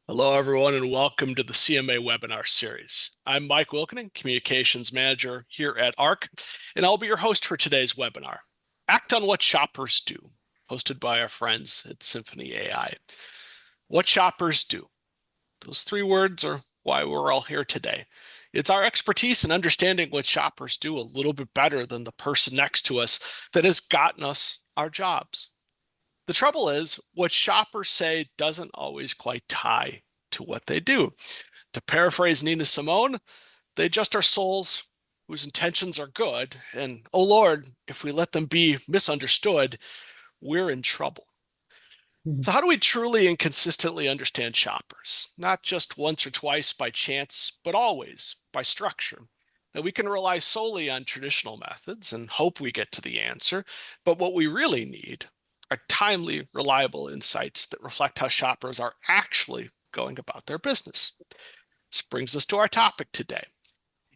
Hello, everyone, and welcome to the CMA webinar series. I'm Mike Wilkening, Communications Manager here at ARC, and I'll be your host for today's webinar, Act on What Shoppers Do, hosted by our friends at SymphonyAI. What shoppers do. Those three words are why we're all here today. It's our expertise in understanding what shoppers do a little bit better than the person next to us that has gotten us our jobs. The trouble is, what shoppers say doesn't always quite tie to what they do. To paraphrase Nina Simone, they just are souls whose intentions are good, and oh Lord, if we let them be misunderstood, we're in trouble. So how do we truly and consistently understand shoppers? Not just once or twice by chance, but always by structure. Now, we can rely solely on traditional methods and hope we get to the answer, but what we really need are timely, reliable insights that reflect how shoppers are actually going about their business. This brings us to our topic today.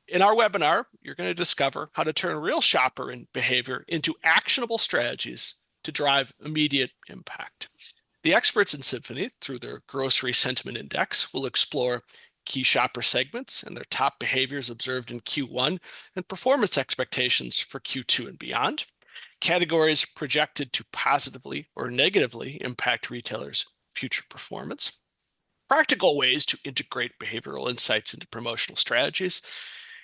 In our webinar, you're going to discover how to turn real shopper behavior into actionable strategies to drive immediate impact. The experts in Symphony, through their Grocery Sentiment Index, will explore key shopper segments and their top behaviors observed in Q1 and performance expectations for Q2 and beyond, categories projected to positively or negatively impact retailers' future performance, practical ways to integrate behavioral insights into promotional strategies,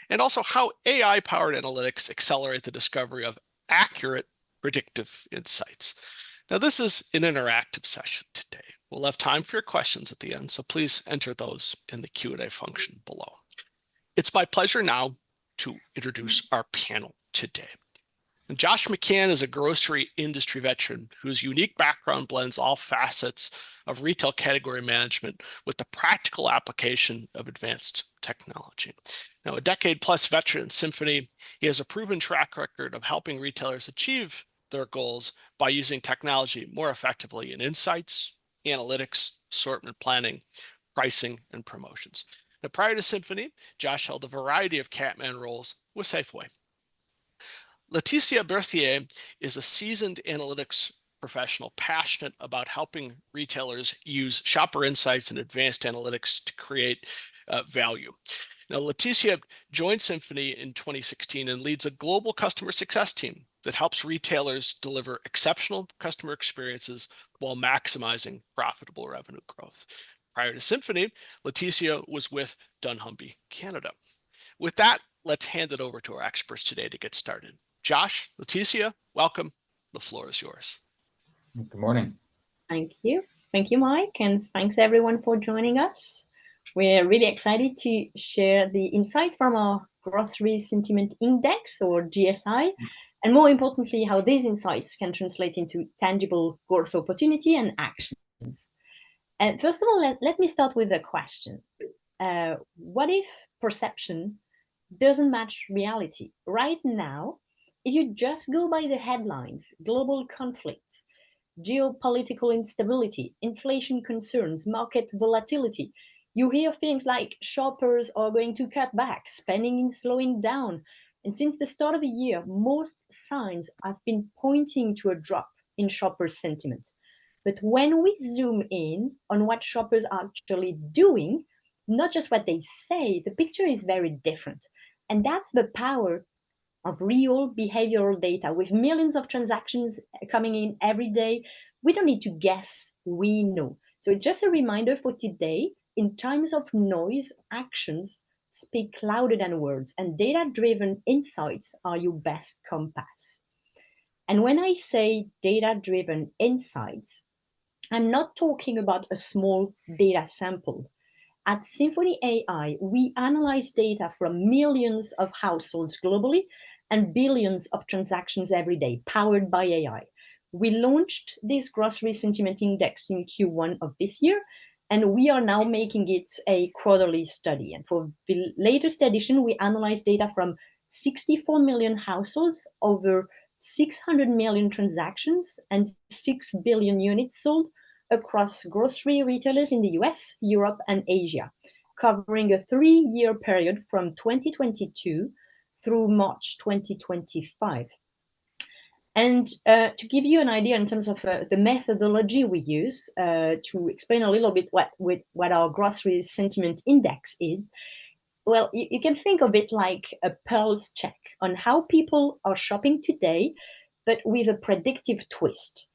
and also how AI-powered analytics accelerate the discovery of accurate predictive insights. Now, this is an interactive session today. We'll have time for your questions at the end, so please enter those in the Q&A function below. It's my pleasure now to introduce our panel today. And Josh McCann is a grocery industry veteran whose unique background blends all facets of retail category management with the practical application of advanced technology. Now, a decade-plus veteran in Symphony, he has a proven track record of helping retailers achieve their goals by using technology more effectively in insights, analytics, assortment planning, pricing, and promotions. Now, prior to Symphony, Josh held a variety of Catman roles with Safeway. Laetitia Berthier is a seasoned analytics professional passionate about helping retailers use shopper insights and advanced analytics to create value. Now, Laetitia joined Symphony in 2016 and leads a global customer success team that helps retailers deliver exceptional customer experiences while maximizing profitable revenue growth. Prior to Symphony, Laetitia was with dunnhumby Canada. With that, let's hand it over to our experts today to get started. Josh, Laetitia, welcome. The floor is yours. Good morning. Thank you. Thank you, Mike, and thanks everyone for joining us. We're really excited to share the insights from our Grocery Sentiment Index, or GSI, and more importantly, how these insights can translate into tangible growth opportunity and actions. And first of all, let me start with a question. What if perception doesn't match reality? Right now, if you just go by the headlines, global conflicts, geopolitical instability, inflation concerns, market volatility, you hear things like shoppers are going to cut back, spending is slowing down. And since the start of the year, most signs have been pointing to a drop in shopper sentiment. But when we zoom in on what shoppers are actually doing, not just what they say, the picture is very different. And that's the power of real behavioral data. With millions of transactions coming in every day, we don't need to guess, we know. So just a reminder for today, in times of noise, actions speak louder than words, and data-driven insights are your best compass. And when I say data-driven insights, I'm not talking about a small data sample. At SymphonyAI, we analyze data from millions of households globally and billions of transactions every day, powered by AI. We launched this Grocery Sentiment Index in Q1 of this year, and we are now making it a quarterly study. And for the latest edition, we analyzed data from 64 million households, over 600 million transactions, and 6 billion units sold across grocery retailers in the US, Europe, and Asia, covering a 3-year period from 2022 through March 2025. And to give you an idea in terms of the methodology we use to explain a little bit what our grocery sentiment index is, well, you can think of it like a pulse check on how people are shopping today, but with a predictive twist.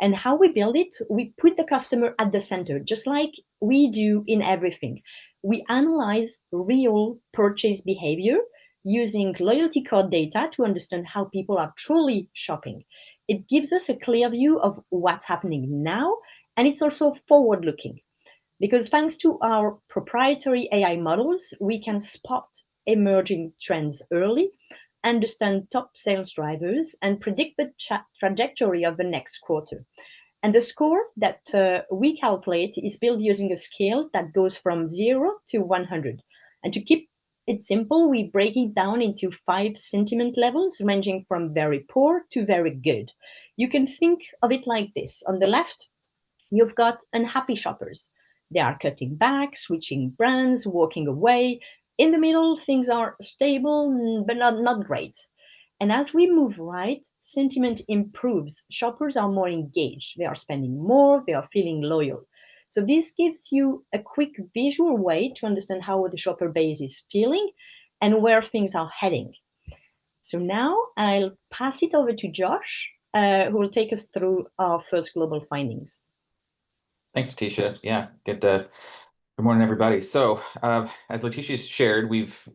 And how we build it, we put the customer at the center, just like we do in everything. We analyze real purchase behavior using loyalty code data to understand how people are truly shopping. It gives us a clear view of what's happening now, and it's also forward looking. Because thanks to our proprietary AI models, we can spot emerging trends early, understand top sales drivers, and predict the trajectory of the next quarter. And the score that we calculate is built using a scale that goes from 0 to 100. And to keep it simple, we break it down into 5 sentiment levels, ranging from very poor to very good. You can think of it like this. On the left, you've got unhappy shoppers. They are cutting back, switching brands, walking away. In the middle, things are stable, but not great. And as we move right, sentiment improves. Shoppers are more engaged. They are spending more. They are feeling loyal. So this gives you a quick visual way to understand how the shopper base is feeling and where things are heading. So now I'll pass it over to Josh, who will take us through our first global findings. Thanks, Laetitia. Yeah, good morning, everybody. So as Laetitia shared, we've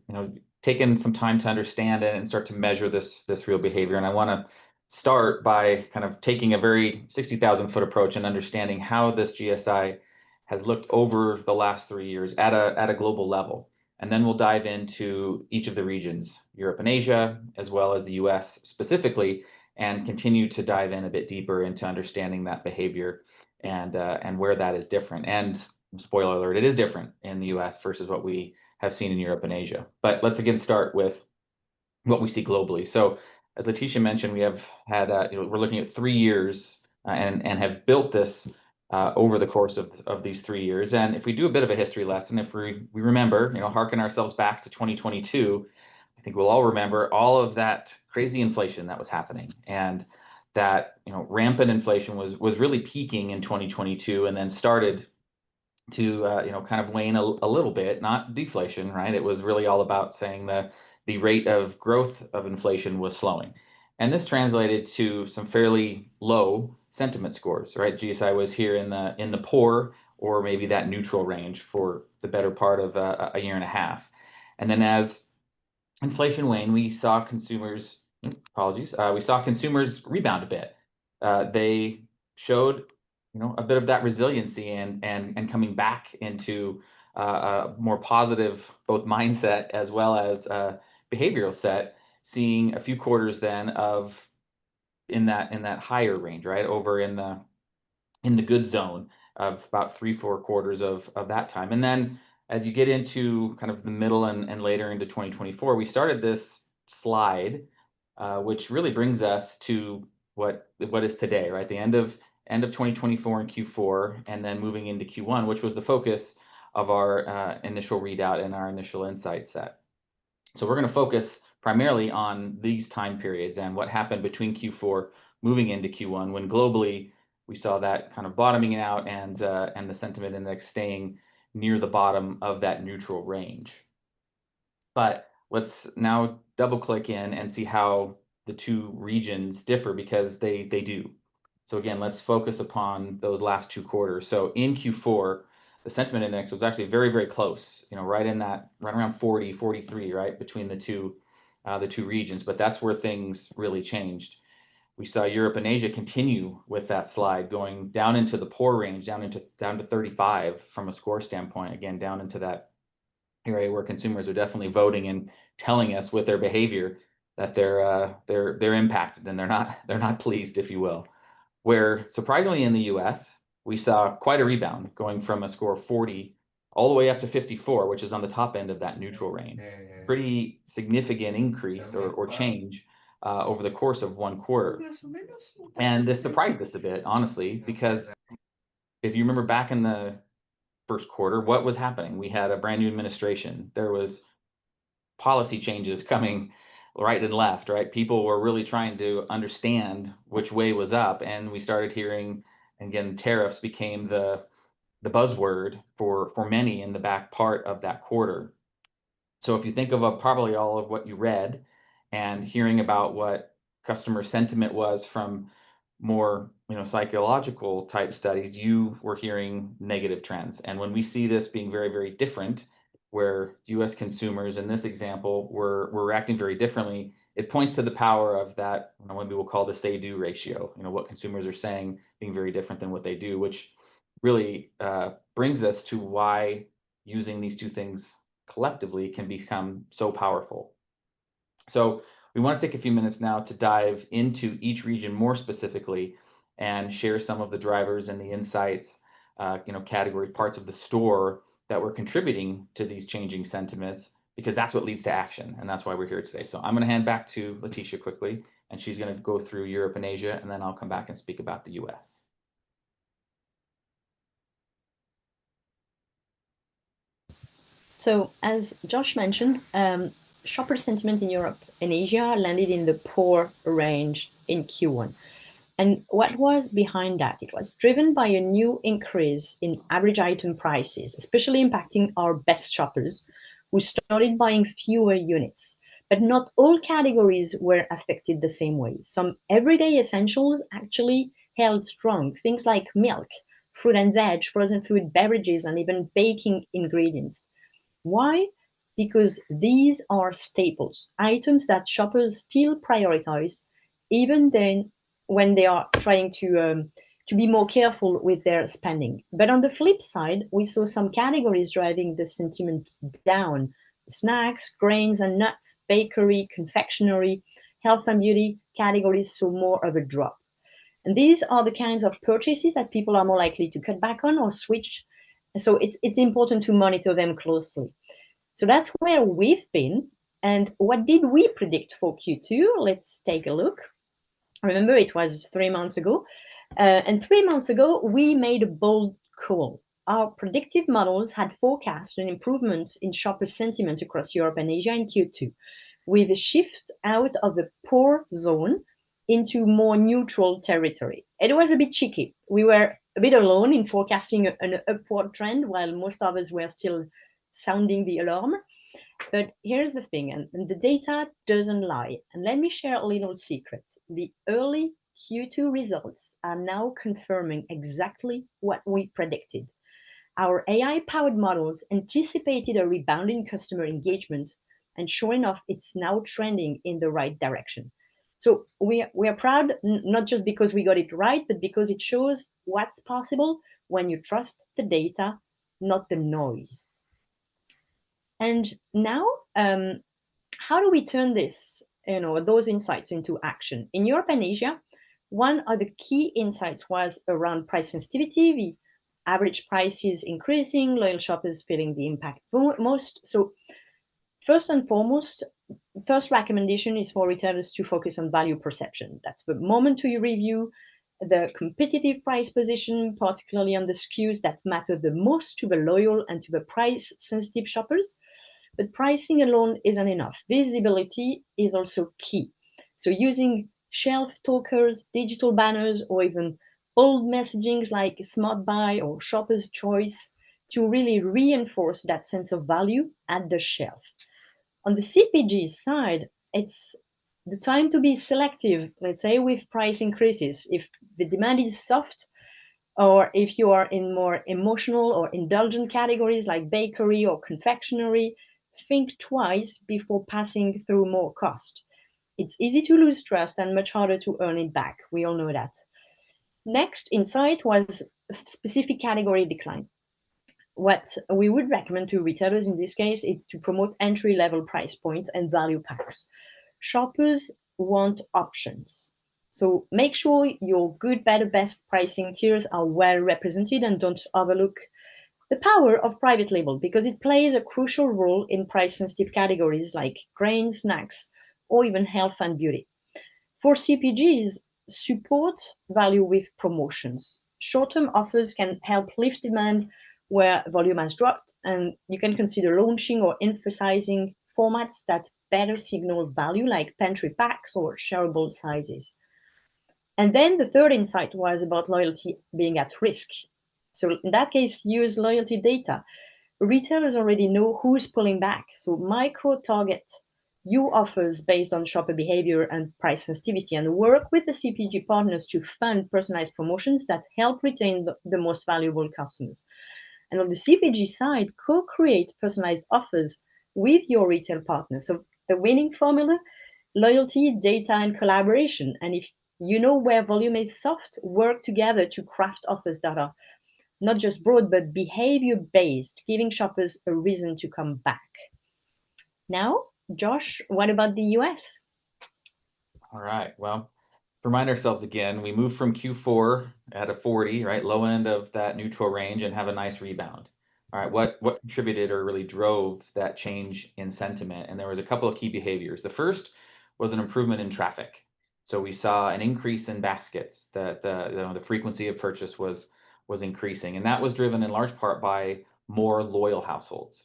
taken some time to understand it and start to measure this real behavior. And I want to start by kind of taking a very 60,000-foot approach and understanding how this GSI has looked over the last 3 years at a global level. And then we'll dive into each of the regions, Europe and Asia, as well as the US specifically, and continue to dive in a bit deeper into understanding that behavior and where that is different. And spoiler alert, it is different in the US versus what we have seen in Europe and Asia. But let's again start with what we see globally. So as Laetitia mentioned, we have had, we're looking at 3 years and have built this over the course of these 3 years. And if we do a bit of a history lesson, if we remember, harken ourselves back to 2022, I think we'll all remember all of that crazy inflation that was happening, and that rampant inflation was really peaking in 2022 and then started to kind of wane a little bit, not deflation, right? It was really all about saying the rate of growth of inflation was slowing. And this translated to some fairly low sentiment scores, right? GSI was here in the poor or maybe that neutral range for the better part of a year and a half. And then as inflation waned, we saw consumers, we saw consumers rebound a bit. They showed a bit of that resiliency and coming back into a more positive both mindset as well as behavioral set, seeing a few quarters then of in that higher range, right, over in the good zone of about 3-4 quarters of that time. And then as you get into kind of the middle and later into 2024, we started this slide, which really brings us to what is today, right? The end of 2024 and Q4, and then moving into Q1, which was the focus of our initial readout and our initial insight set. So we're going to focus primarily on these time periods and what happened between Q4 moving into Q1, when globally we saw that kind of bottoming out and the sentiment index staying near the bottom of that neutral range. But let's now double click in and see how the two regions differ, because they do. So again, let's focus upon those last 2 quarters. So in Q4, the sentiment index was actually very, very close, right around 40, 43, right, between the two regions. But that's where things really changed. We saw Europe and Asia continue with that slide, going down into the poor range, down to 35 from a score standpoint, again down into that area where consumers are definitely voting and telling us with their behavior that they're impacted and they're not pleased, if you will. Where surprisingly in the US, we saw quite a rebound, going from a score of 40 all the way up to 54, which is on the top end of that neutral range. Pretty significant increase or change over the course of 1 quarter. And this surprised us a bit, honestly, because if you remember back in the first quarter, what was happening? We had a brand new administration. There was policy changes coming right and left, right? People were really trying to understand which way was up, and we started hearing, again, tariffs became the buzzword for many in the back part of that quarter. So if you think of probably all of what you read and hearing about what customer sentiment was from more, psychological type studies, you were hearing negative trends. And when we see this being very, very different, where US consumers in this example were reacting very differently, it points to the power of that, what we will call the say-do ratio, what consumers are saying being very different than what they do, which really brings us to why using these two things collectively can become so powerful. So we want to take a few minutes now to dive into each region more specifically and share some of the drivers and the insights, category parts of the store that were contributing to these changing sentiments, because that's what leads to action, and that's why we're here today. So I'm going to hand back to Laetitia quickly, and she's going to go through Europe and Asia, and then I'll come back and speak about the US. So as Josh mentioned, shopper sentiment in Europe and Asia landed in the poor range in Q1. And what was behind that? It was driven by a new increase in average item prices, especially impacting our best shoppers who started buying fewer units. But not all categories were affected the same way. Some everyday essentials actually held strong, things like milk, fruit and veg, frozen food, beverages, and even baking ingredients. Why? Because these are staples, items that shoppers still prioritize, even then when they are trying to be more careful with their spending. But on the flip side, we saw some categories driving the sentiment down: snacks, grains and nuts, bakery, confectionery, health and beauty categories saw more of a drop. And these are the kinds of purchases that people are more likely to cut back on or switch. So it's important to monitor them closely. So that's where we've been. And what did we predict for Q2? Let's take a look. Remember, it was 3 months ago. And 3 months ago, we made a bold call. Our predictive models had forecast an improvement in shopper sentiment across Europe and Asia in Q2, with a shift out of the poor zone into more neutral territory. It was a bit cheeky. We were a bit alone in forecasting an upward trend while most of us were still sounding the alarm. But here's the thing, and the data doesn't lie. And let me share a little secret. The early Q2 results are now confirming exactly what we predicted. Our AI-powered models anticipated a rebound in customer engagement, and sure enough, it's now trending in the right direction. So we are proud, not just because we got it right, but because it shows what's possible when you trust the data, not the noise. And now, how do we turn this, those insights into action? In Europe and Asia, one of the key insights was around price sensitivity, the average prices increasing, loyal shoppers feeling the impact most. So first and foremost, first recommendation is for retailers to focus on value perception. That's the moment to review the competitive price position, particularly on the SKUs that matter the most to the loyal and to the price-sensitive shoppers. But pricing alone isn't enough. Visibility is also key. So using shelf talkers, digital banners, or even bold messagings like Smart Buy or Shopper's Choice to really reinforce that sense of value at the shelf. On the CPG side, it's the time to be selective, let's say, with price increases. If the demand is soft, or if you are in more emotional or indulgent categories like bakery or confectionery, think twice before passing through more cost. It's easy to lose trust and much harder to earn it back. We all know that. Next insight was specific category decline. What we would recommend to retailers in this case is to promote entry-level price points and value packs. Shoppers want options. So make sure your good, better, best pricing tiers are well represented, and don't overlook the power of private label, because it plays a crucial role in price-sensitive categories like grains, snacks, or even health and beauty. For CPGs, support value with promotions. Short-term offers can help lift demand where volume has dropped, and you can consider launching or emphasizing formats that better signal value, like pantry packs or shareable sizes. And then the third insight was about loyalty being at risk. So in that case, use loyalty data. Retailers already know who's pulling back. So micro-target your offers based on shopper behavior and price sensitivity, and work with the CPG partners to fund personalized promotions that help retain the most valuable customers. And on the CPG side, co-create personalized offers with your retail partners. So the winning formula: loyalty, data, and collaboration. And if you know where volume is soft, work together to craft offers that are not just broad, but behavior-based, giving shoppers a reason to come back. Now, Josh, what about the US? All right. Well, remind ourselves again, we moved from Q4 at a 40, right? Low end of that neutral range, and have a nice rebound. All right, what contributed or really drove that change in sentiment? And there was a couple of key behaviors. The first was an improvement in traffic. So we saw an increase in baskets, that the frequency of purchase was increasing, and that was driven in large part by more loyal households.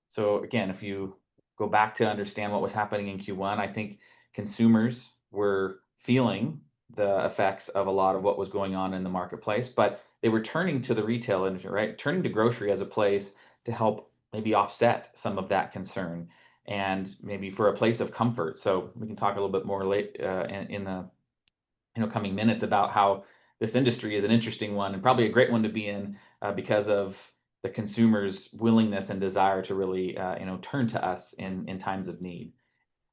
So again, if you go back to understand what was happening in Q1, I think consumers were feeling the effects of a lot of what was going on in the marketplace, but they were turning to the retail industry, right? Turning to grocery as a place to help maybe offset some of that concern, and maybe for a place of comfort. So we can talk a little bit more late in the coming minutes about how this industry is an interesting one, and probably a great one to be in because of the consumer's willingness and desire to really turn to us in times of need.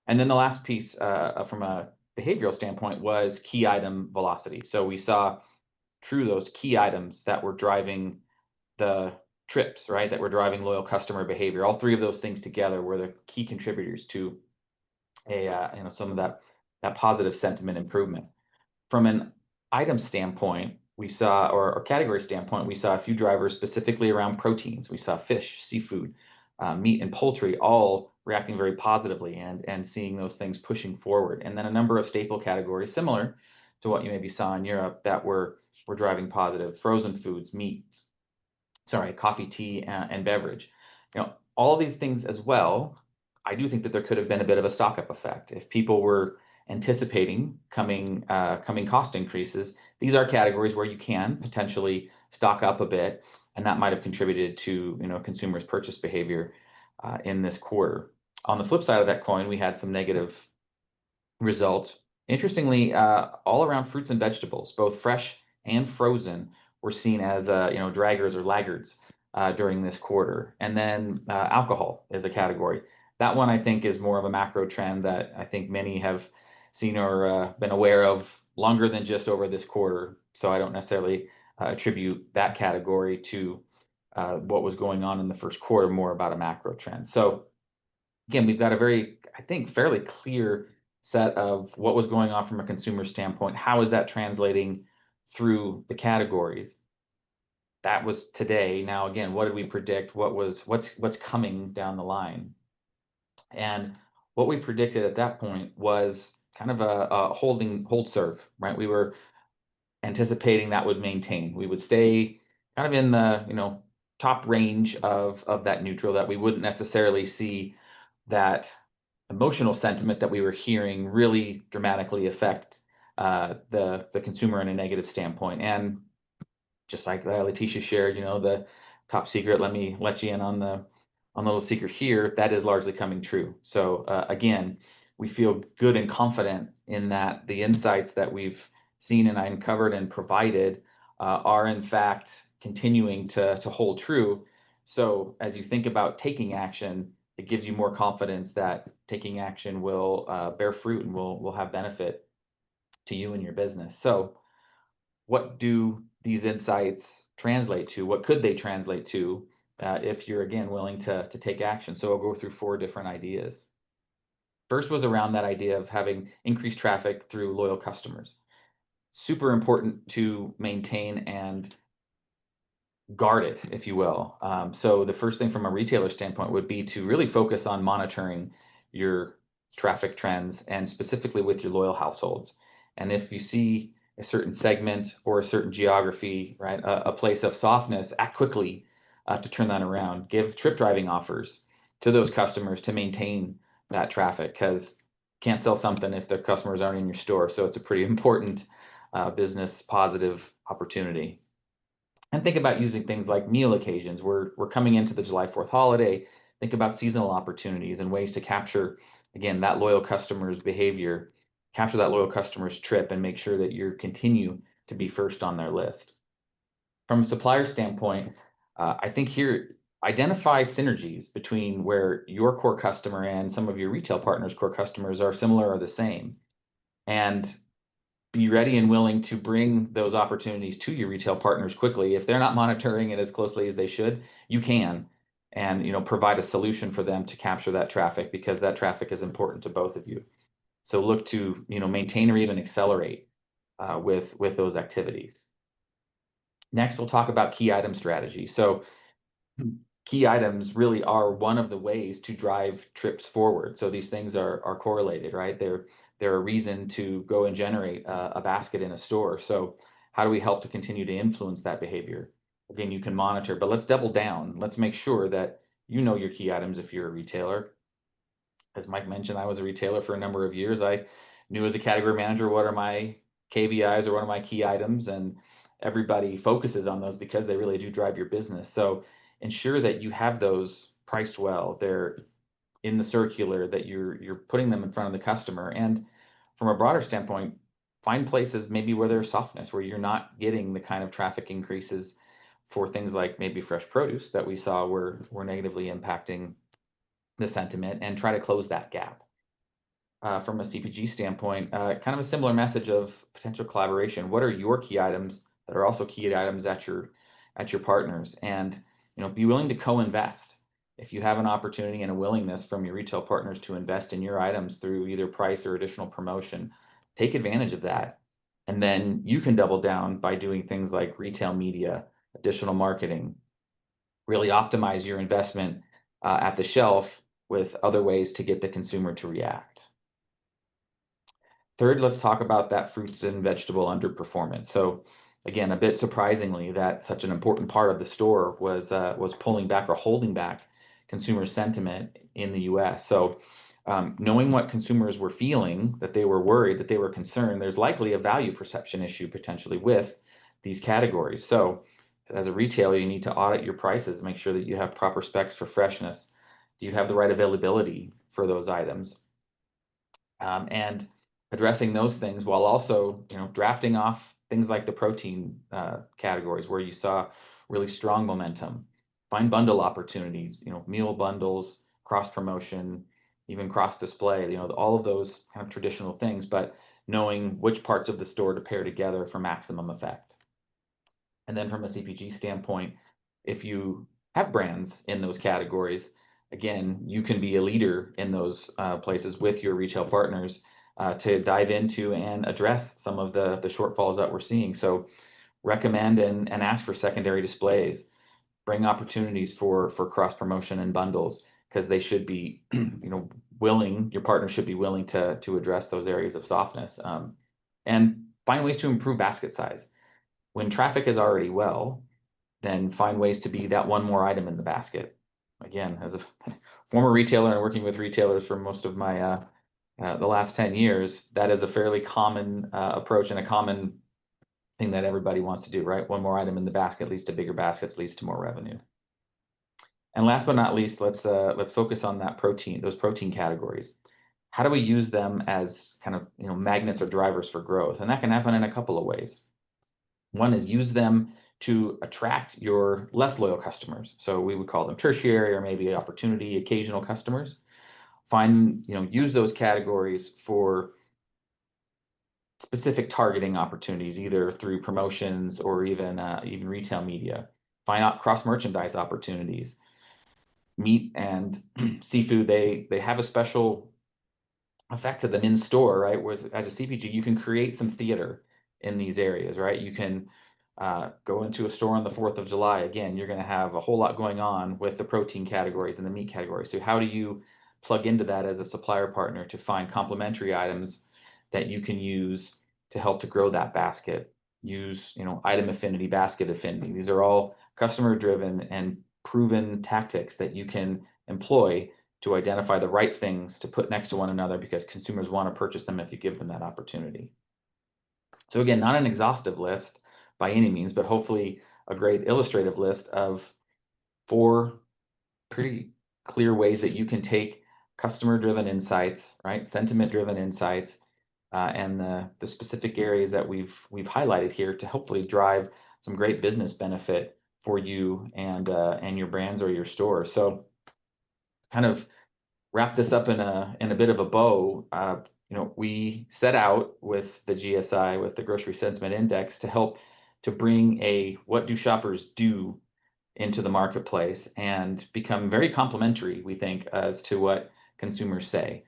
And then the last piece from a behavioral standpoint was key item velocity. So we saw those key items that were driving the trips, right? That were driving loyal customer behavior. All three of those things together were the key contributors to some of that positive sentiment improvement. From an item standpoint, we saw, or category standpoint, we saw a few drivers specifically around proteins. We saw fish, seafood, meat, and poultry all reacting very positively and seeing those things pushing forward. And then a number of staple categories, similar to what you maybe saw in Europe, that were driving positive: frozen foods, meats, coffee, tea, and beverage. All these things as well. I do think that there could have been a bit of a stock-up effect if people were anticipating coming cost increases. These are categories where you can potentially stock up a bit, and that might have contributed to consumers' purchase behavior in this quarter. On the flip side of that coin, we had some negative results. Interestingly, all around fruits and vegetables, both fresh and frozen, were seen as draggers or laggards during this quarter. And then alcohol is a category. That one, I think, is more of a macro trend that I think many have seen or been aware of longer than just over this quarter. So I don't necessarily attribute that category to what was going on in the first quarter, more about a macro trend. So again, we've got a very, I think, fairly clear set of what was going on from a consumer standpoint. How is that translating through the categories? That was today. Now, again, what did we predict? What's coming down the line? And what we predicted at that point was kind of a hold serve, right? We were anticipating that would maintain. We would stay kind of in the top range of that neutral, that we wouldn't necessarily see that emotional sentiment that we were hearing really dramatically affect the consumer in a negative standpoint. And just like Laetitia shared, the top secret, let me let you in on the little secret here, that is largely coming true. So again, we feel good and confident in that the insights that we've seen and uncovered and provided are in fact continuing to hold true. So as you think about taking action, it gives you more confidence that taking action will bear fruit and will have benefit to you and your business. So what do these insights translate to? What could they translate to if you're, again, willing to take action? So I'll go through 4 different ideas. First was around that idea of having increased traffic through loyal customers. Super important to maintain and guard it, if you will. So the first thing from a retailer standpoint would be to really focus on monitoring your traffic trends, and specifically with your loyal households. And if you see a certain segment or a certain geography, right, a place of softness, act quickly to turn that around. Give trip driving offers to those customers to maintain that traffic, because can't sell something if the customers aren't in your store. So it's a pretty important business positive opportunity. And think about using things like meal occasions. We're coming into the July 4th holiday. Think about seasonal opportunities and ways to capture, again, that loyal customer's behavior, capture that loyal customer's trip, and make sure that you continue to be first on their list. From a supplier standpoint, I think here, identify synergies between where your core customer and some of your retail partners' core customers are similar or the same. And be ready and willing to bring those opportunities to your retail partners quickly. If they're not monitoring it as closely as they should, you can, and provide a solution for them to capture that traffic, because that traffic is important to both of you. So look to maintain or even accelerate with those activities. Next, we'll talk about key item strategy. So key items really are one of the ways to drive trips forward. So these things are correlated, right? They're a reason to go and generate a basket in a store. So how do we help to continue to influence that behavior? Again, you can monitor, but let's double down. Let's make sure that you know your key items if you're a retailer. As Mike mentioned, I was a retailer for a number of years. I knew as a category manager what are my KVIs or what are my key items, and everybody focuses on those because they really do drive your business. So ensure that you have those priced well. They're in the circular, that you're putting them in front of the customer. And from a broader standpoint, find places maybe where there's softness, where you're not getting the kind of traffic increases for things like maybe fresh produce that we saw were negatively impacting the sentiment, and try to close that gap. From a CPG standpoint, kind of a similar message of potential collaboration. What are your key items that are also key items at your partners? And be willing to co-invest. If you have an opportunity and a willingness from your retail partners to invest in your items through either price or additional promotion, take advantage of that. And then you can double down by doing things like retail media, additional marketing, really optimize your investment at the shelf with other ways to get the consumer to react. Third, let's talk about that fruits and vegetable underperformance. So again, a bit surprisingly, that such an important part of the store was pulling back or holding back consumer sentiment in the US. So knowing what consumers were feeling, that they were worried, that they were concerned, there's likely a value perception issue potentially with these categories. So as a retailer, you need to audit your prices, make sure that you have proper specs for freshness. Do you have the right availability for those items? And addressing those things while also, drafting off things like the protein categories where you saw really strong momentum. Find bundle opportunities, meal bundles, cross promotion, even cross display, all of those kind of traditional things, but knowing which parts of the store to pair together for maximum effect. And then from a CPG standpoint, if you have brands in those categories, again, you can be a leader in those places with your retail partners to dive into and address some of the shortfalls that we're seeing. So recommend and ask for secondary displays, bring opportunities for cross promotion and bundles, because they should be, willing, your partner should be willing to address those areas of softness, and find ways to improve basket size. When traffic is already well, then find ways to be that one more item in the basket. Again, as a former retailer and working with retailers for most of my the last 10 years, that is a fairly common approach and a common thing that everybody wants to do, right? One more item in the basket leads to bigger baskets, leads to more revenue. And last but not least, let's focus on those protein categories. How do we use them as kind of magnets or drivers for growth? And that can happen in a couple of ways. One is use them to attract your less loyal customers. So we would call them tertiary or maybe opportunity, occasional customers. Use those categories for specific targeting opportunities, either through promotions or even retail media. Find out cross merchandise opportunities. Meat and seafood, they have a special effect to them in store, right? Whereas as a CPG, you can create some theater in these areas, right? You can go into a store on the 4th of July. Again, you're going to have a whole lot going on with the protein categories and the meat categories. So how do you plug into that as a supplier partner to find complementary items that you can use to help to grow that basket? Use, item affinity, basket affinity. These are all customer driven and proven tactics that you can employ to identify the right things to put next to one another, because consumers want to purchase them if you give them that opportunity. So again, not an exhaustive list by any means, but hopefully a great illustrative list of 4 pretty clear ways that you can take customer-driven insights, right, sentiment-driven insights, and the specific areas that we've highlighted here to hopefully drive some great business benefit for you and your brands or your store. So, kind of wrap this up in a bit of a bow. We set out with the GSI, with the Grocery Sentiment Index, to help to bring a what do shoppers do into the marketplace and become very complementary, we think, as to what consumers say,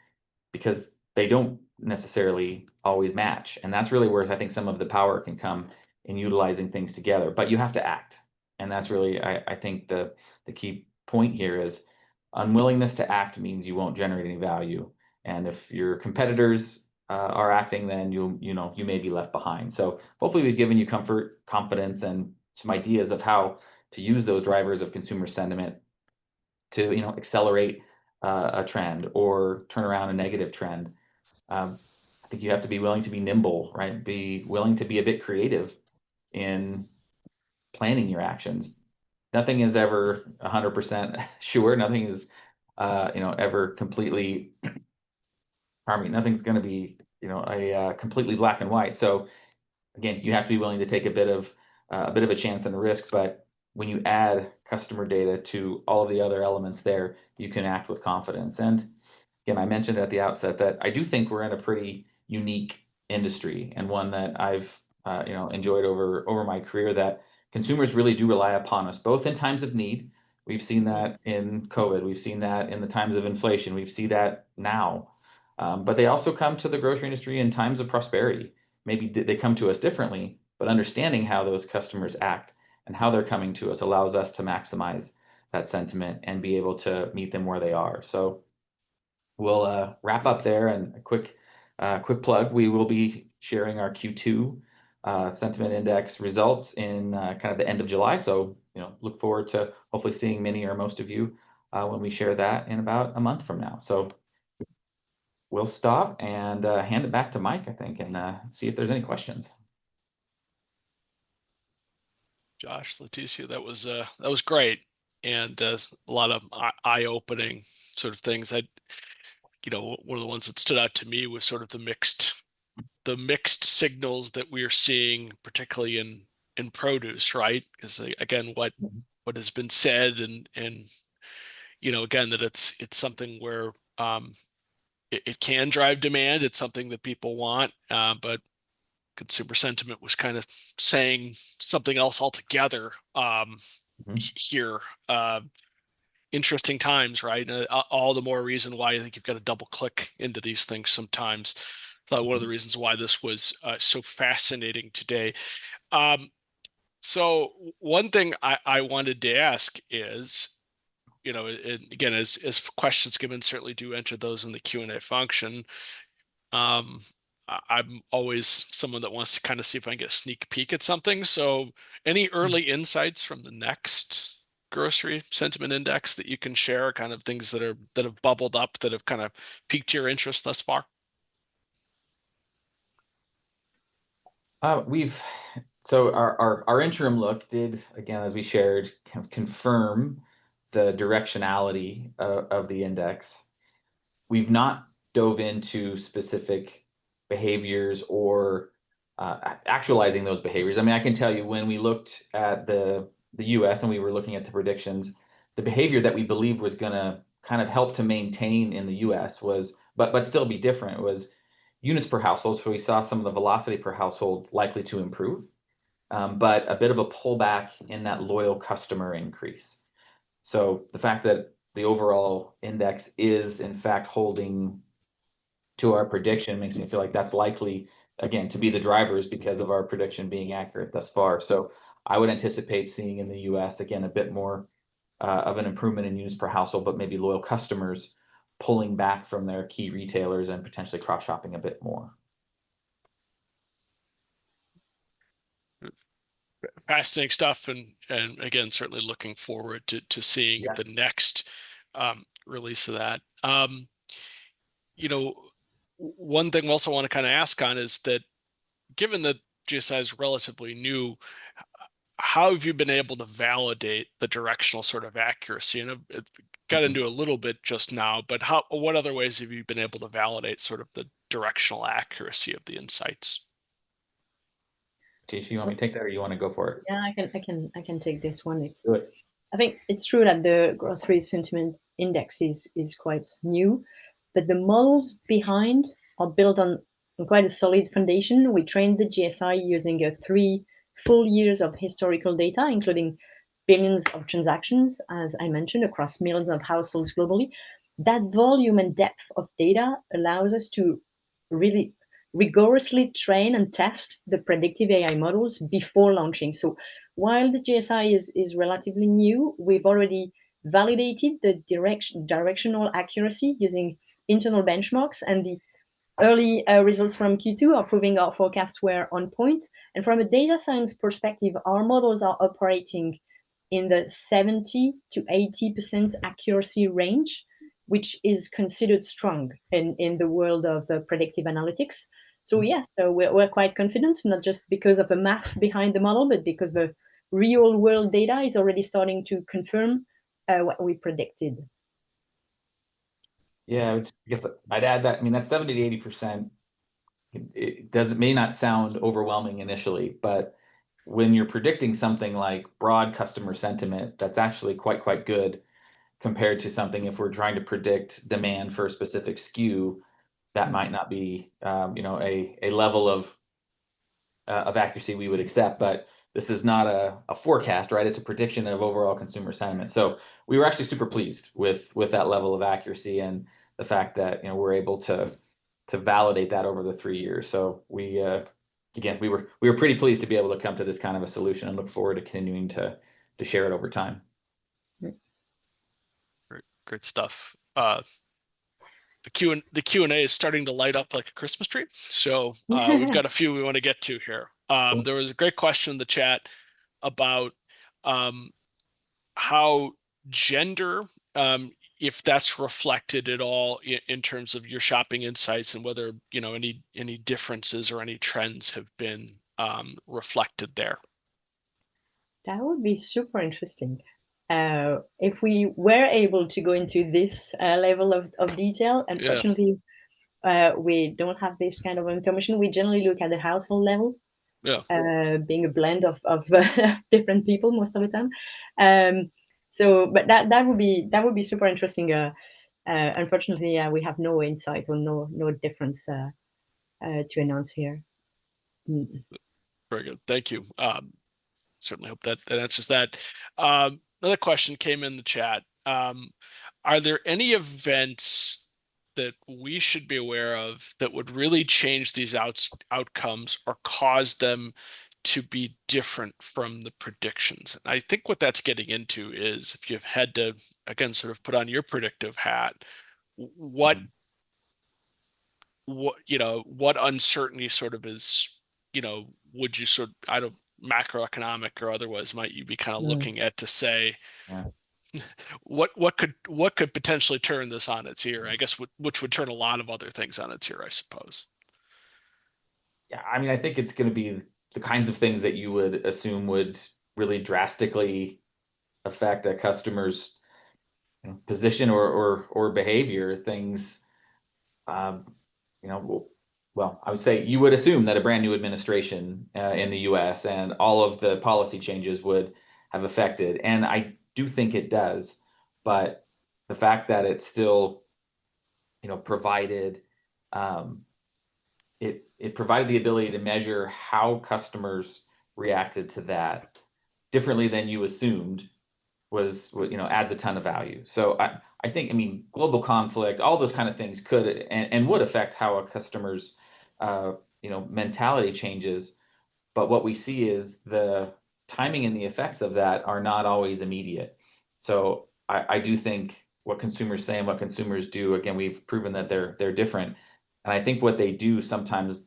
because they don't necessarily always match. And that's really where I think some of the power can come in utilizing things together. But you have to act. And that's really, I think, the key point here is unwillingness to act means you won't generate any value. And if your competitors are acting, then you may be left behind. So hopefully we've given you comfort, confidence, and some ideas of how to use those drivers of consumer sentiment to accelerate a trend or turn around a negative trend. I think you have to be willing to be nimble, right? Be willing to be a bit creative in planning your actions. Nothing is ever 100% sure. Nothing is, ever completely. Nothing's going to be, a completely black and white. So again, you have to be willing to take a bit of a chance and a risk. But when you add customer data to all of the other elements there, you can act with confidence. And again, I mentioned at the outset that I do think we're in a pretty unique industry, and one that I've enjoyed over my career, that consumers really do rely upon us, both in times of need. We've seen that in COVID. We've seen that in the times of inflation. We've seen that now. But they also come to the grocery industry in times of prosperity. Maybe they come to us differently, but understanding how those customers act and how they're coming to us allows us to maximize that sentiment and be able to meet them where they are. So we'll wrap up there, and a quick plug. We will be sharing our Q2 sentiment index results in kind of the end of July. So look forward to hopefully seeing many or most of you when we share that in about a month from now. So we'll stop and hand it back to Mike, I think, and see if there's any questions. Josh, Laetitia, that was great, and a lot of eye-opening sort of things. One of the ones that stood out to me was sort of the mixed signals that we are seeing, particularly in produce, right? Because again, what has been said, and again, that it's something where it can drive demand. It's something that people want, but consumer sentiment was kind of saying something else altogether here. Interesting times, right? All the more reason why I think you've got to double click into these things sometimes. So one of the reasons why this was so fascinating today. So one thing I wanted to ask is, again, as questions given, certainly do enter those in the Q&A function. I'm always someone that wants to kind of see if I can get a sneak peek at something. So any early insights from the next grocery sentiment index that you can share, kind of things that have bubbled up that have kind of piqued your interest thus far? So our interim look did, again, as we shared, kind of confirm the directionality of the index. We've not dove into specific behaviors or actualizing those behaviors. I mean, I can tell you, when we looked at the US and we were looking at the predictions, the behavior that we believed was going to kind of help to maintain in the US was, but still be different, was units per household. So we saw some of the velocity per household likely to improve, but a bit of a pullback in that loyal customer increase. So the fact that the overall index is in fact holding to our prediction makes me feel like that's likely, again, to be the drivers because of our prediction being accurate thus far. So I would anticipate seeing in the US, again, a bit more of an improvement in units per household, but maybe loyal customers pulling back from their key retailers and potentially cross-shopping a bit more. Fascinating stuff, and again, certainly looking forward to seeing the next release of that. You know, one thing we also want to kind of ask on is that given that GSI is relatively new, how have you been able to validate the directional sort of accuracy? And it got into a little bit just now, but what other ways have you been able to validate sort of the directional accuracy of the insights? Tisha, you want me to take that, or you want to go for it? Yeah, I can take this one. Do it. I think it's true that the grocery sentiment index is quite new, but the models behind are built on quite a solid foundation. We trained the GSI using 3 full years of historical data, including billions of transactions, as I mentioned, across millions of households globally. That volume and depth of data allows us to really rigorously train and test the predictive AI models before launching. So while the GSI is relatively new, we've already validated the directional accuracy using internal benchmarks, and the early results from Q2 are proving our forecasts were on point. And from a data science perspective, our models are operating in the 70 to 80% accuracy range, which is considered strong in the world of the predictive analytics. So yes, so we're quite confident, not just because of the math behind the model, but because the real world data is already starting to confirm what we predicted. Yeah, I guess I'd add that. I mean, that 70 to 80%, it may not sound overwhelming initially, but when you're predicting something like broad customer sentiment, that's actually quite good compared to something if we're trying to predict demand for a specific SKU, that might not be a level of accuracy we would accept. But this is not a forecast, right? It's a prediction of overall consumer sentiment. So we were actually super pleased with that level of accuracy, and the fact that we're able to validate that over the 3 years. So we again we were pretty pleased to be able to come to this kind of a solution, and look forward to continuing to share it over time. Great stuff. The Q&A is starting to light up like a Christmas tree. So we've got a few we want to get to here. There was a great question in the chat about how gender, if that's reflected at all in terms of your shopping insights, and whether any differences or any trends have been reflected there. That would be super interesting. If we were able to go into this level of detail, unfortunately, we don't have this kind of information. We generally look at the household level, being a blend of different people most of the time. But that would be super interesting. Unfortunately, we have no insight or no difference to announce here. Very good, thank you. Certainly hope that answers that. Another question came in the chat. Are there any events that we should be aware of that would really change these outcomes or cause them to be different from the predictions? And I think what that's getting into is, if you've had to, again, sort of put on your predictive hat, what uncertainty sort of is, would you sort of, I don't, macroeconomic or otherwise, might you be kind of looking at to say, what could potentially turn this on its ear? I guess which would turn a lot of other things on its ear, I suppose. Yeah, I mean, I think it's going to be the kinds of things that you would assume would really drastically affect a customer's position or behavior. Things, well, I would say you would assume that a brand new administration in the U.S. and all of the policy changes would have affected, and I do think it does. But the fact that it's still, provided, it provided the ability to measure how customers reacted to that differently than you assumed was, adds a ton of value. So I think, I mean, global conflict, all those kind of things could and would affect how a customer's mentality changes. But what we see is the timing and the effects of that are not always immediate. So I do think what consumers say and what consumers do, again, we've proven that they're different. And I think what they do sometimes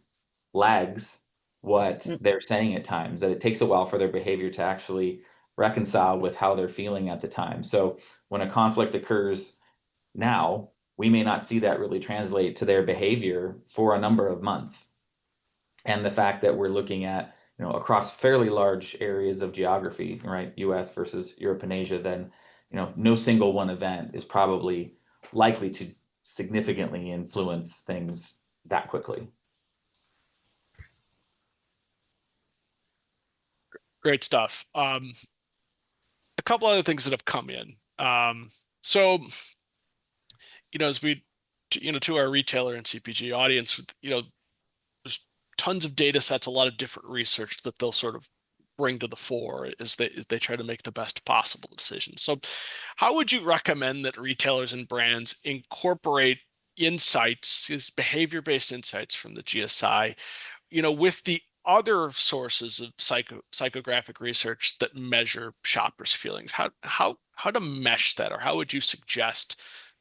lags what they're saying at times, that it takes a while for their behavior to actually reconcile with how they're feeling at the time. So when a conflict occurs now, we may not see that really translate to their behavior for a number of months. And the fact that we're looking at, across fairly large areas of geography, right, US versus Europe and Asia, then, no single one event is probably likely to significantly influence things that quickly. Great stuff. A couple other things that have come in. So, as we, to our retailer and CPG audience, there's tons of data sets, a lot of different research that they'll sort of bring to the fore as they try to make the best possible decisions. So how would you recommend that retailers and brands incorporate insights, behavior-based insights from the GSI, with the other sources of psychographic research that measure shoppers' feelings? How to mesh that, or how would you suggest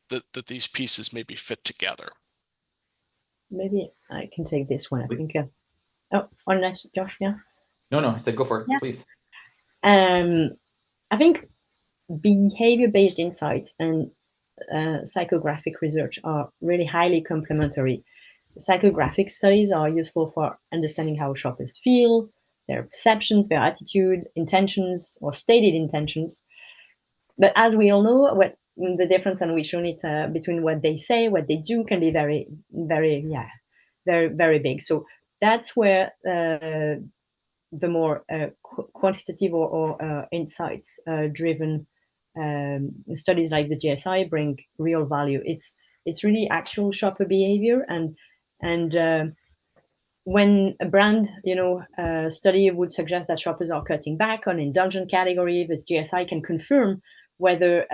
that these pieces maybe fit together? Maybe I can take this one. I think. Unless Josh, yeah. No, I said go for it, yeah. Please. I think behavior-based insights and psychographic research are really highly complementary. Psychographic studies are useful for understanding how shoppers feel, their perceptions, their attitude, intentions, or stated intentions. But as we all know, the difference, and we've shown it between what they say, what they do, can be very, very, very, very big. So that's where the more quantitative or insights driven studies like the GSI bring real value. It's really actual shopper behavior, and when a brand study would suggest that shoppers are cutting back on indulgent category, the GSI can confirm whether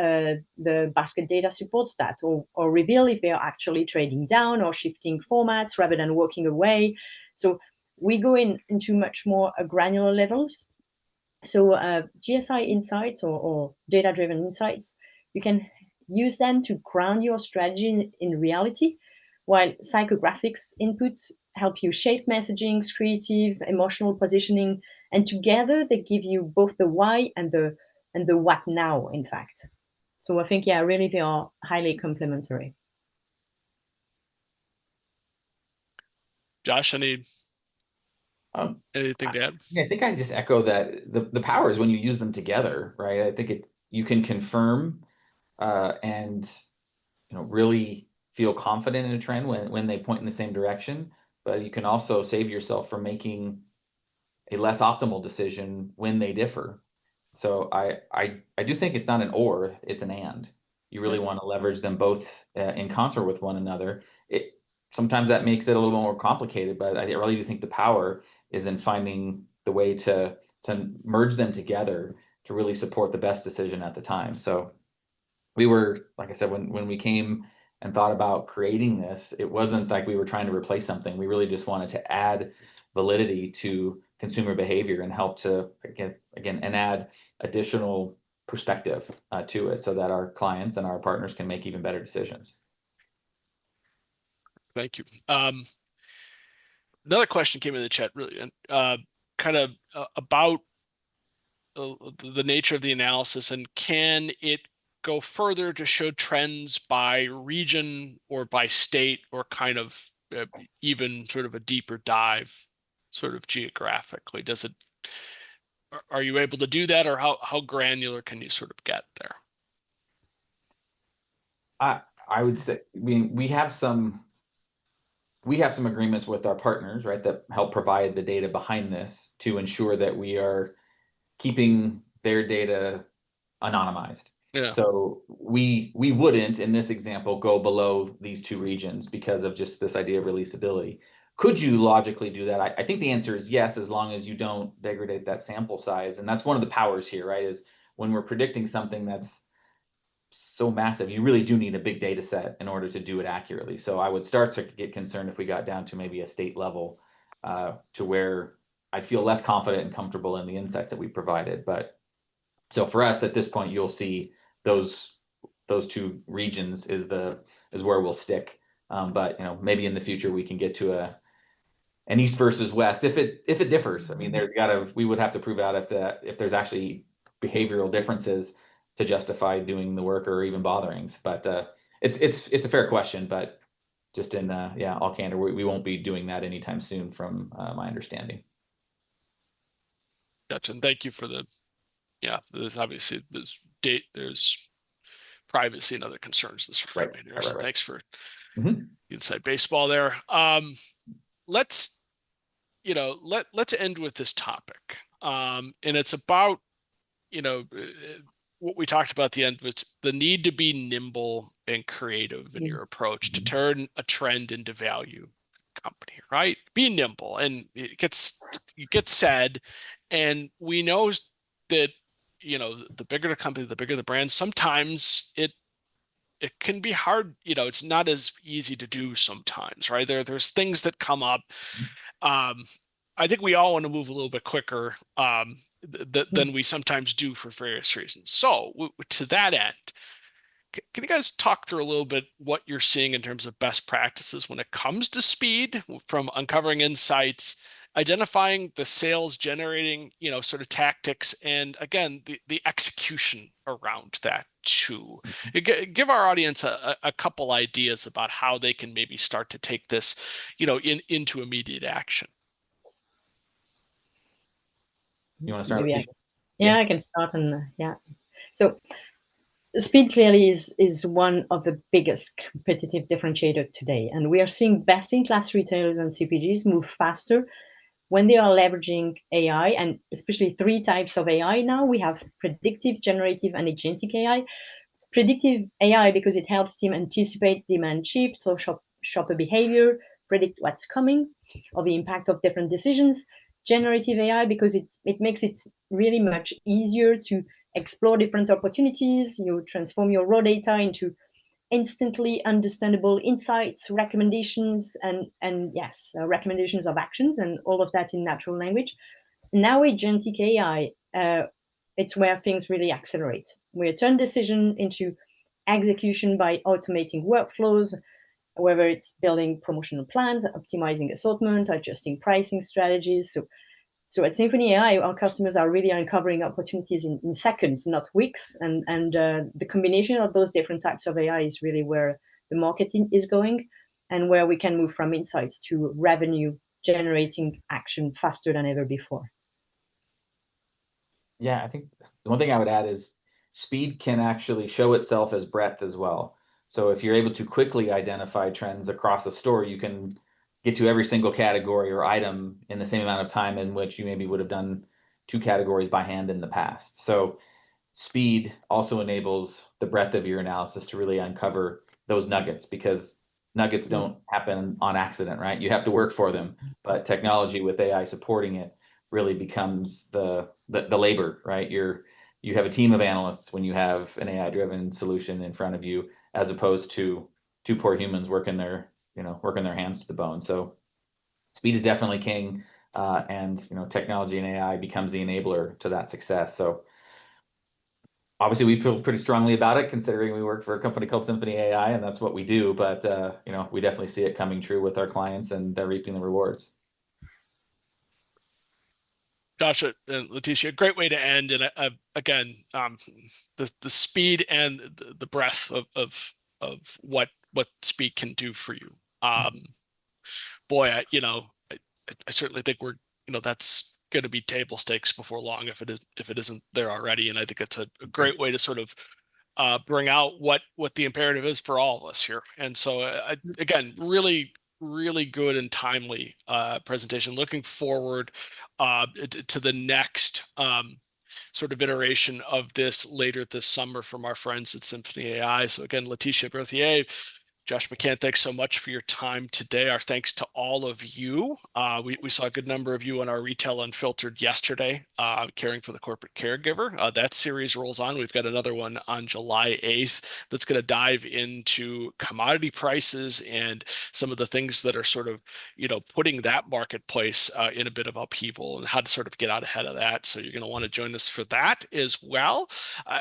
the basket data supports that, or reveal if they are actually trading down or shifting formats rather than walking away. So we go into much more granular levels. So GSI insights or data-driven insights, you can use them to ground your strategy in reality, while psychographics inputs help you shape messaging, creative, emotional positioning, and together they give you both the why and the what now, in fact. So I think, really they are highly complementary. Josh, anything to add? I think I just echo that the power is when you use them together, right? I think you can confirm and really feel confident in a trend when they point in the same direction, but you can also save yourself from making a less optimal decision when they differ. So I do think it's not an or, it's an and. You really want to leverage them both in concert with one another. Sometimes that makes it a little more complicated, but I really do think the power is in finding the way to merge them together to really support the best decision at the time. So we were, like I said, when we came and thought about creating this, it wasn't like we were trying to replace something. We really just wanted to add validity to consumer behavior and help to again and add additional perspective to it so that our clients and our partners can make even better decisions. Thank you. Another question came in the chat, really, kind of about the nature of the analysis, and can it go further to show trends by region or by state, or kind of even sort of a deeper dive, sort of geographically? Are you able to do that, or how granular can you sort of get there? I would say, we have some agreements with our partners, right, that help provide the data behind this to ensure that we are keeping their data anonymized. Yeah. So we wouldn't, in this example, go below these two regions because of just this idea of releasability. Could you logically do that? I think the answer is yes, as long as you don't degrade that sample size. And that's one of the powers here, right? Is when we're predicting something that's so massive, you really do need a big data set in order to do it accurately. So I would start to get concerned if we got down to maybe a state level to where I'd feel less confident and comfortable in the insights that we provided. But so for us at this point, you'll see those two regions is where we'll stick. But maybe in the future we can get to an east versus west if it differs. I mean, we would have to prove out if there's actually behavioral differences to justify doing the work or even bothering. But it's a fair question, but just in all candor, we won't be doing that anytime soon, from my understanding. Gotcha. And thank you for the There's obviously there's privacy and other concerns that sort of come in here. So thanks for the inside baseball there. Let's let's end with this topic, and it's about what we talked about at the end. It's the need to be nimble and creative in your approach to turn a trend into value. Company, right? Be nimble, and it gets said, and we know that the bigger the company, the bigger the brand. Sometimes it can be hard. It's not as easy to do sometimes, right? There's things that come up. I think we all want to move a little bit quicker than we sometimes do for various reasons. So to that end, can you guys talk through a little bit what you're seeing in terms of best practices when it comes to speed, from uncovering insights, identifying the sales generating, sort of tactics, and again, the execution around that too. Give our audience a couple ideas about how they can maybe start to take this, into immediate action. You want to start? I can start. So speed clearly is one of the biggest competitive differentiator today, and we are seeing best-in-class retailers and CPGs move faster when they are leveraging AI, and especially three types of AI now. We have predictive, generative, and agentic AI. Predictive AI because it helps them anticipate demand shifts or shopper behavior, predict what's coming, or the impact of different decisions. Generative AI because it makes it really much easier to explore different opportunities. You transform your raw data into instantly understandable insights, recommendations, and recommendations of actions, and all of that in natural language. Now agentic AI, it's where things really accelerate. We turn decision into execution by automating workflows, whether it's building promotional plans, optimizing assortment, adjusting pricing strategies. So at SymphonyAI, our customers are really uncovering opportunities in seconds, not weeks. And the combination of those different types of AI is really where the marketing is going, and where we can move from insights to revenue generating action faster than ever before. Yeah, I think the one thing I would add is speed can actually show itself as breadth as well. So if you're able to quickly identify trends across a store, you can get to every single category or item in the same amount of time in which you maybe would have done 2 categories by hand in the past. So speed also enables the breadth of your analysis to really uncover those nuggets, because nuggets don't happen on accident, right? You have to work for them, but technology with AI supporting it really becomes the labor, right? You have a team of analysts when you have an AI-driven solution in front of you, as opposed to 2 poor humans working their hands to the bone. So speed is definitely king, and technology and AI becomes the enabler to that success. So obviously we feel pretty strongly about it, considering we work for a company called SymphonyAI, and that's what we do. But we definitely see it coming true with our clients, and they're reaping the rewards. Josh and Laetitia, great way to end. And again, the speed and the breadth of what speed can do for you. Boy, I certainly think we're that's going to be table stakes before long, if it isn't there already. And I think it's a great way to sort of bring out what the imperative is for all of us here. And so again, really good and timely presentation. Looking forward to the next sort of iteration of this later this summer from our friends at SymphonyAI. So again, Laetitia, Berthier, Josh McCann, thanks so much for your time today. Our thanks to all of you. We saw a good number of you on our Retail Unfiltered yesterday, caring for the corporate caregiver. That series rolls on. We've got another one on July 8th that's going to dive into commodity prices and some of the things that are sort of, putting that marketplace in a bit of upheaval, and how to sort of get out ahead of that. So you're going to want to join us for that as well.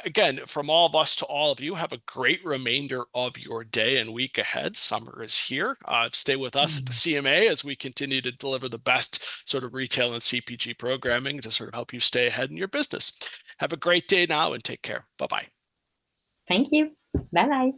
Again, from all of us to all of you, have a great remainder of your day and week ahead. Summer is here. Stay with us at the CMA as we continue to deliver the best sort of retail and CPG programming to sort of help you stay ahead in your business. Have a great day now, and take care. Bye-bye. Thank you. Bye-bye.